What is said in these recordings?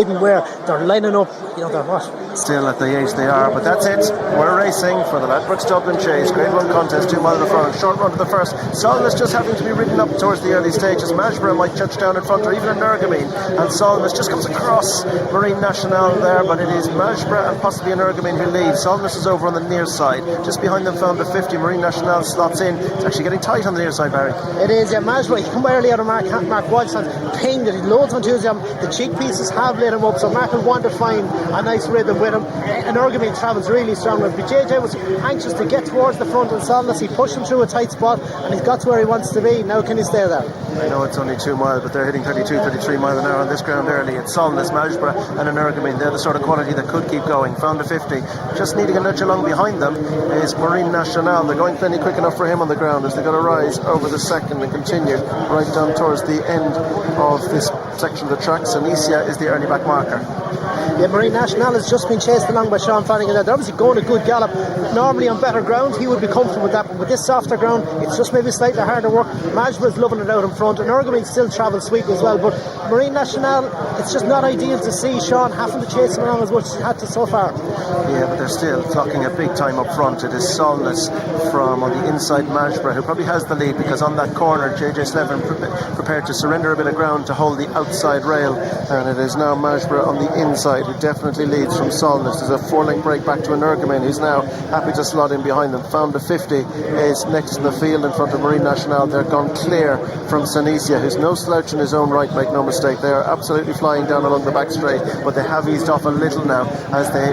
Where they're lining up, they're what? Still at the age they are, but that's it. We're racing for the Ladbrokes Dublin Chase. Grade 1 contest, 2 mile in the front. Short run to the first. Solness just having to be ridden up towards the early stages. Majborough might touch down in front, or even Energamine. And Solness just comes across Marine Nationale there, but it is Majborough and possibly Energamine who leads. Solness is over on the near side. Just behind them, found the 50. Marine Nationale slots in. It's actually getting tight on the near side, Barry. It is, yeah. Majborough, he come early out of Mark Walsh and pinged it. He loads of enthusiasm. The cheek pieces have lit him up, so Mark will want to find a nice rhythm with him. And Energamine travels really strong. But JJ was anxious to get towards the front and Solness. He pushed him through a tight spot and he's got to where he wants to be. Now can he stay there? I know it's only 2 miles, but they're hitting 33 miles an hour on this ground early. It's Solness, Majborough and Energamine. They're the sort of quality that could keep going. Found a 50. Just needing a nudge along behind them is Marine Nationale. They're going plenty quick enough for him on the ground as they're going to rise over the second and continue right down towards the end of this section of the track. Sanicia is the early back marker. Yeah, Marine Nationale has just been chased along by Sean Flanagan. They're obviously going a good gallop. Normally on better ground he would be comfortable with that, but with this softer ground it's just maybe slightly harder work. Majborough's loving it out in front, and Energamine still travels sweetly as well, but Marine Nationale, it's just not ideal to see Sean having to chase him along as much as he had to so far. Yeah, but they're still clocking a big time up front. It is Solness from on the inside Majborough who probably has the lead, because on that corner JJ Slevin prepared to surrender a bit of ground to hold the outside rail, and it is now Majborough on the inside who definitely leads from Solness. There's a 4-length break back to Energamine, who's now happy to slot in behind them. Found a 50 is next in the field in front of Marine Nationale. They're gone clear from Sanicia, who's no slouch in his own right, make no mistake. They are absolutely flying down along the back straight, but they have eased off a little now, as they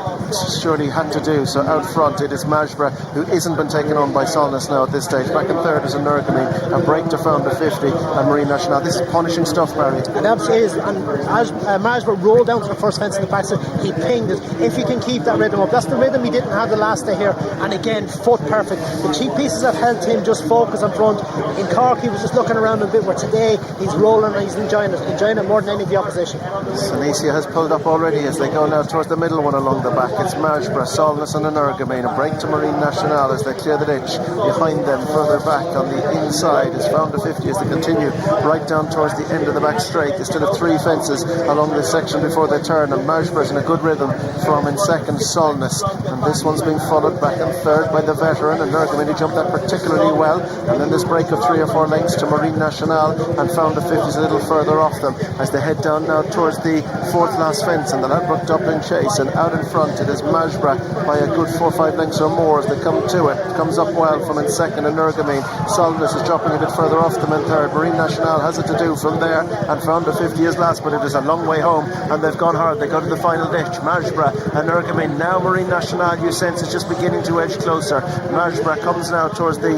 surely had to do. So out front it is Majborough, who isn't been taken on by Solness now at this stage. Back in third is Energamine, a break to Found a 50 and Marine Nationale. This is punishing stuff, Barry. It absolutely is. And as Majborough rolled down to the first fence in the backside, he pinged it. If he can keep that rhythm up, that's the rhythm he didn't have the last day here. And again, foot perfect. The cheek pieces have helped him just focus on front. In Cork he was just looking around a bit, where today he's rolling and he's enjoying it more than any of the opposition. Sanicia has pulled up already as they go now towards the middle one along the back. It's Majborough, Solness and Energamine. A break to Marine Nationale as they clear the ditch. Behind them, further back on the inside, is Found a 50 as they continue right down towards the end of the back straight. They still have 3 fences along this section before they turn, and Majborough's in a good rhythm from in second Solness, and this one's being followed back in third by the veteran Energamine, who jumped that particularly well. And then this break of 3 or 4 lengths to Marine Nationale, and Found a 50 is a little further off them as they head down now towards the 4th last fence in the Ladbrokes Dublin Chase. And out in front it is Majborough by a good 4 or 5 lengths or more as they come to it. Comes up well from in second Energamine. Solness is dropping a bit further off them in third. Marine Nationale has it to do from there, and Found a 50 is last, but it is a long way home and they've gone hard. They go to the final ditch. Majborough and Energamine. Now Marine Nationale, you sense, is just beginning to edge closer. Majborough comes now towards the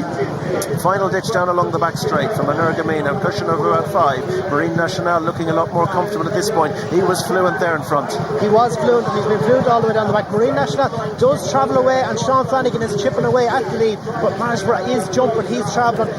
final ditch down along the back straight from Energamine, a cushion of about 5. Marine Nationale looking a lot more comfortable at this point. He was fluent there in front. He was fluent, and he's been fluent all the way down the back. Marine Nationale does travel away, and Sean Flanagan is chipping away at the lead, but Majborough is jumping, he's travelling.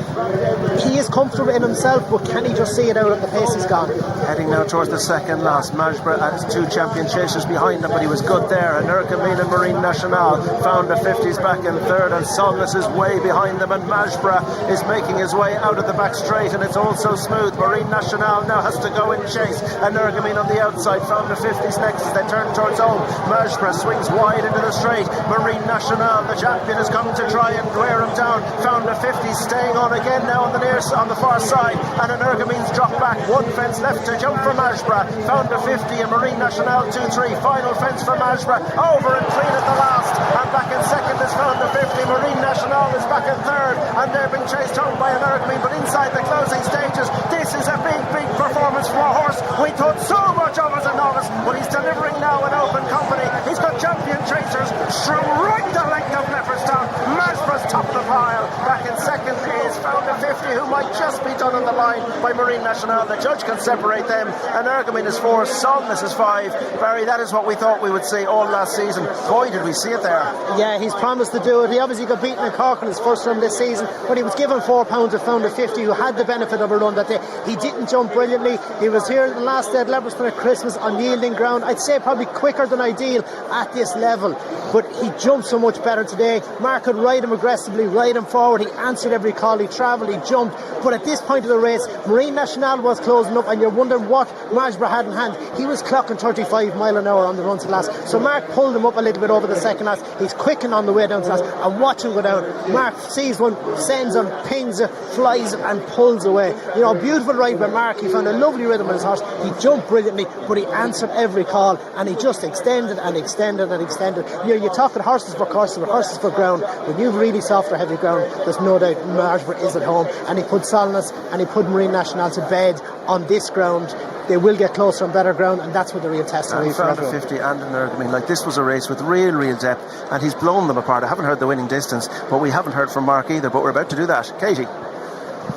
He is comfortable in himself, but can he just see it out at the pace he's gone? Heading now towards the second last. Majborough has 2 champion chasers behind him, but he was good there. Energamine and Marine Nationale. Found a 50s back in third, and Solness is way behind them, and Majborough is making his way out of the back straight, and it's all so smooth. Marine Nationale now has to go in chase. Energamine on the outside. Found a 50s next as they turn towards home. Majborough swings wide into the straight. Marine Nationale, the champion, is coming to try and wear him down. Found a 50 staying on again now on the far side, and Energamine's dropped back. 1 fence left to jump for Majborough. Found a 50 and Marine Nationale 2-3. Final fence for Majborough. Over and clean at the last, and back in second is Found a 50. Marine Nationale is back in third, and they're being chased home by Energamine. But inside the closing stages, this is a big performance from a horse we thought so much of as a novice, but he's delivering now in open company. He's got champion chasers through right the length of Leopardstown. Majborough's top of the pile. Back in second is Found a 50, who might just be done on the line by Marine Nationale. The judge can separate them. Energamine is 4, Solness is 5. Barry, that is what we thought we would see all last season. Boy, did we see it there. Yeah, he's promised to do it. He obviously got beaten in Cork in his first run this season, but he was given £4 of Found a 50, who had the benefit of a run that day. He didn't jump brilliantly. He was here the last day at Leopardstown at Christmas on yielding ground. I'd say probably quicker than ideal at this level, but he jumped so much better today. Mark could ride him aggressively, ride him forward. He answered every call, he travelled, he jumped. But at this point of the race, Marine Nationale was closing up, and you're wondering what Majborough had in hand. He was clocking 35 mile an hour on the run to last. So Mark pulled him up a little bit over the second last. He's quickened on the way down to last, and watch him go down. Mark sees one, sends him, pings it, flies it, and pulls away. You know, beautiful ride by Mark. He found a lovely rhythm in his horse. He jumped brilliantly, but he answered every call, and he just extended and extended and extended. You know, you're talking horses for courses, horses for ground. When you've really soft or heavy ground, there's no doubt Majborough is at home, and he put Solness and he put Marine Nationale to bed on this ground. They will get closer on better ground, and that's what the real test will be for everyone. 50 and an Erg. I mean, like, this was a race with real depth, and he's blown them apart. I haven't heard the winning distance, but we haven't heard from Mark either, but we're about to do that. Katie.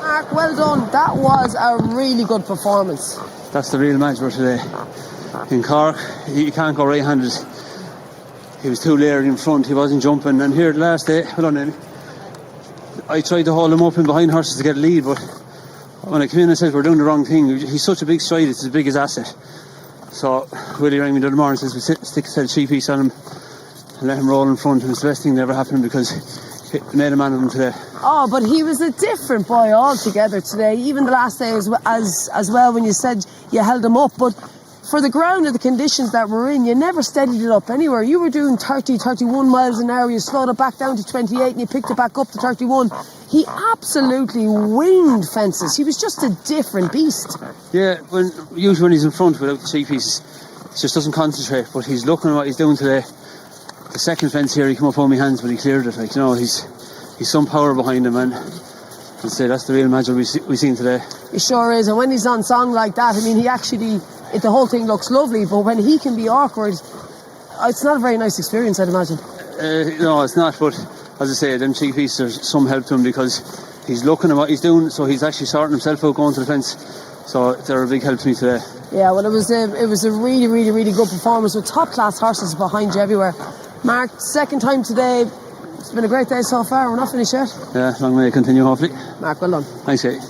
Mark, well done. That was a really good performance. That's the real Majborough today. In Cork, he can't go right-handed. He was too layered in front, he wasn't jumping, and here the last day, hold on Nelly, I tried to hold him up in behind horses to get a lead, but when I came in and said we're doing the wrong thing, he's such a big stride, it's his biggest asset. So Willie rang me the other morning and says we stick a set of 3 piece on him and let him roll in front, and it's the best thing that ever happened because it made a man of him today. Oh, but he was a different boy altogether today, even the last day as well, when you said you held him up, but for the ground and the conditions that we're in, you never steadied it up anywhere. You were doing 30, 31 miles an hour, you slowed it back down to 28 and you picked it back up to 31. He absolutely winged fences. He was just a different beast. Yeah, usually when he's in front without the 3 pieces, he just doesn't concentrate, but he's looking at what he's doing today. The second fence here, he came up on my hands, but he cleared it. Like, you know, he's some power behind him, and I'd say that's the real Majborough we've seen today. He sure is, and when he's on song like that, I mean, the whole thing looks lovely, but when he can be awkward, it's not a very nice experience, I'd imagine. No, it's not, but as I say, them 3 pieces are some help to him because he's looking at what he's doing, so he's actually sorting himself out going to the fence. So they're a big help to me today. Yeah, well, it was a really good performance with top class horses behind you everywhere. Mark, second time today. It's been a great day so far. We're not finished yet. Yeah, long way to continue, hopefully. Mark, well done. Thanks, Kate.